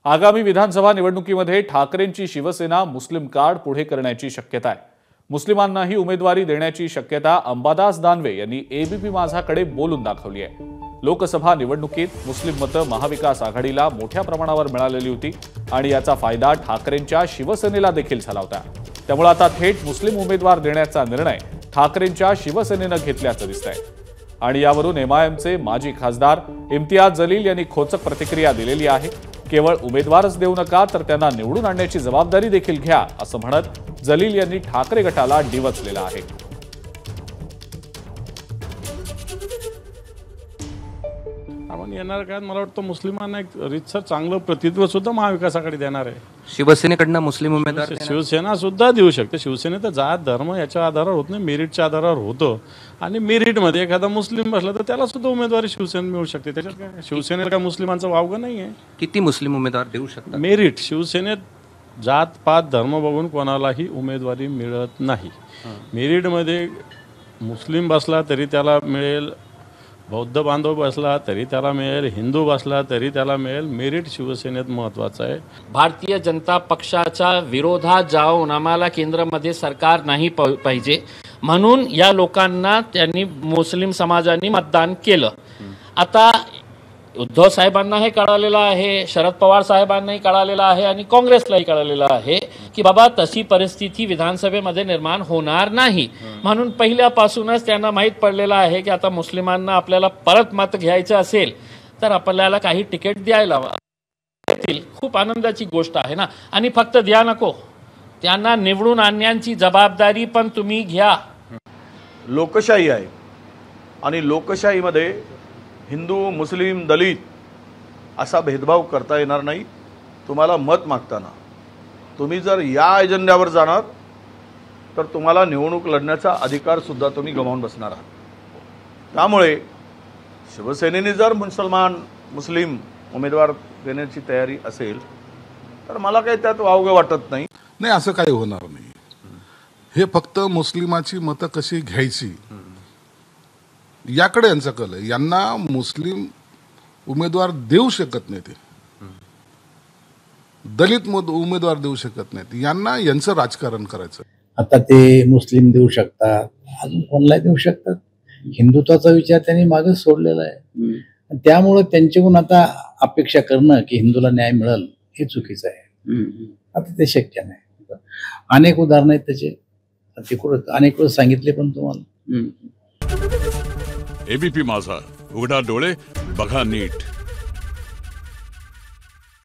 आगामी विधानसभा निवडणुकीमध्ये ठाकरेंची शिवसेना मुस्लिम कार्ड पुढे करण्याची शक्यता आहे। मुस्लिमांनाही उमेदवारी देण्याची शक्यता अंबादास दानवे यांनी एबीपी माझाकडे बोलून दाखवली आहे। लोकसभा निवडणुकीत मुस्लिम मतं महाविकास आघाडीला मोठ्या प्रमाणावर मिळालेली होती आणि याचा फायदा ठाकरेंच्या शिवसेनेला देखील झाला होता। त्यामुळे आता थेट मुस्लिम उमेदवार देण्याचा निर्णय ठाकरेंच्या शिवसेनेने घेतल्याचं दिसतंय आणि यावरून एमआयएमचे माजी खासदार इम्तियाज जलील यांनी खोचक प्रतिक्रिया दिलेली आहे। केवळ उमेदवारच देऊ नका तर त्यांना निवडून आणण्याची जबाबदारी देखील घ्या असं म्हणत जलील यांनी ठाकरे गटाला डिवचलेलं आहे। आपण येणाऱ्या काळात मला वाटतं मुस्लिमांना एक रितसर चांगलं प्रतिनिधित्व सुद्धा महाविकास आघाडी देणार आहे। शिवसेनेकडनं मुस्लिम उमेदवार शिवसेना सुद्धा देऊ शकते। शिवसेनेत जात धर्म याच्या आधारावर होत नाही, मेरिटच्या आधारावर होतं आणि मेरिटमध्ये एखादा मुस्लिम बसला तर त्याला सुद्धा उमेदवारी शिवसेनेत मिळू शकते। त्याच्यात काय शिवसेनेला काय मुस्लिमांचं वावगं नाही आहे। किती मुस्लिम उमेदवार देऊ शकतात? मेरिट शिवसेनेत जात पात धर्म बघून कोणालाही उमेदवारी मिळत नाही। मेरिटमध्ये मुस्लिम बसला तरी त्याला मिळेल, बौद्ध बांधव बसला तरी त्याला मिळेल, हिंदू बसला तरी त्याला मिळेल। मेरिट शिवसेनेत महत्त्वाचं आहे। भारतीय जनता पक्षाच्या विरोधात जाऊन आम्हाला केंद्रामध्ये सरकार नाही पाहिजे म्हणून या लोकांना त्यांनी मुस्लिम समाजाने मतदान केलं। आता उद्धव साहेबांना हे कळालेलं आहे, शरद पवार साहेबांनाही कळालेलं आहे आणि काँग्रेसलाही कळालेलं आहे की बाबा तशी परिस्थिती विधानसभेमध्ये निर्माण होणार नाही। म्हणून पहिल्यापासूनच त्यांना माहीत पडलेलं आहे की आता मुस्लिमांना आपल्याला परत मत घ्यायचं असेल तर आपल्याला काही तिकीट द्यायला खूप आनंदाची गोष्ट आहे ना। आणि फक्त द्या नको, त्यांना निवडून आणण्याची जबाबदारी पण तुम्ही घ्या। लोकशाही आहे आणि लोकशाहीमध्ये हिंदू मुस्लिम दलित असा भेदभाव करता येणार नाही। तुम्हाला मत मागताना तुम्ही जर या एजेंड्यावर जाणार तर तुम्हाला निवडणूक लढण्याचा अधिकार सुद्धा तुम्ही गमावून बसणार आहात। त्यामुळे शिवसेनेने जर मुस्लिम उमेदवार देण्याची तयारी असेल तर मला काही त्यात वावगं वाटत नाही। नाही, असं काही होणार नाही। हे फक्त मुस्लिमाची मतं कशी घ्यायची याकडे यांचा कल आहे। यांना मुस्लिम उमेदवार देऊ शकत नाही, ते दलित उमेदवार देऊ शकत नाहीत, यांना यांचं राजकारण करायचं। आता ते मुस्लिम देऊ शकतात, अजून कोणाला देऊ शकतात। हिंदुत्वाचा विचार त्यांनी मागे सोडलेला आहे। त्यामुळे त्यांच्याकडून आता अपेक्षा करणं की हिंदूला न्याय मिळेल हे चुकीचं आहे। आता ते शक्य नाही। अनेक उदाहरण आहेत त्याचे, अनेक वेळेस सांगितले पण तुम्हाला। एबीपी माझा, उघडा डोळे बघा नीट।